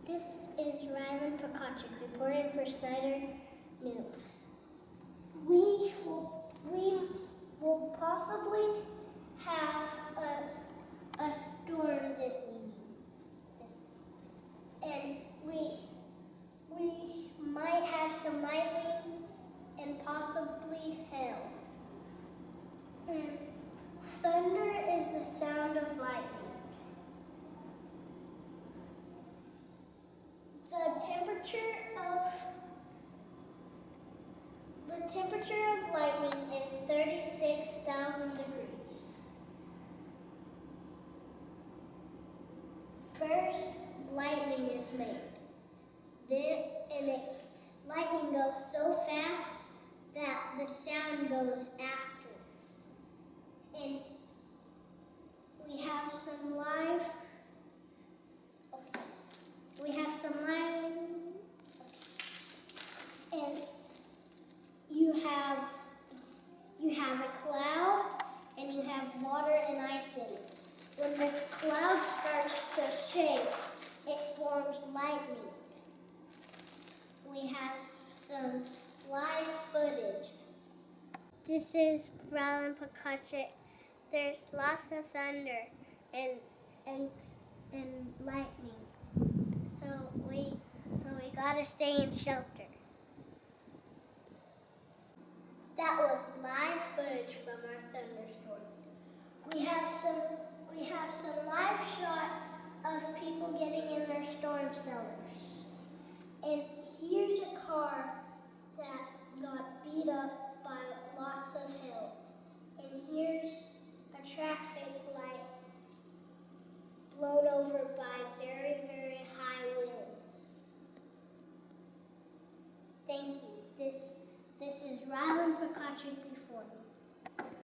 This is Rylan Prokopchik reporting for Snyder News. We will possibly have a storm this evening, and we might have some lightning and possibly hail. Thunder is the sound of lightning. The temperature of lightning is 36,000 degrees. First, lightning is made. Lightning goes so fast that the sound goes after. And we have some live. And you have a cloud, and you have water and ice in it. When the cloud starts to shake, it forms lightning. We have some live footage. This is Rylan Prokopchik. There's lots of thunder and lightning. So we gotta stay in shelter. That was live footage from our thunderstorm. We have some live shots of people getting in their storm cellars. And here's a car that got beat up by lots of hail. And here's a traffic light blown over by very, very high winds. Thank you. This is Rylan Prokopchik reporting.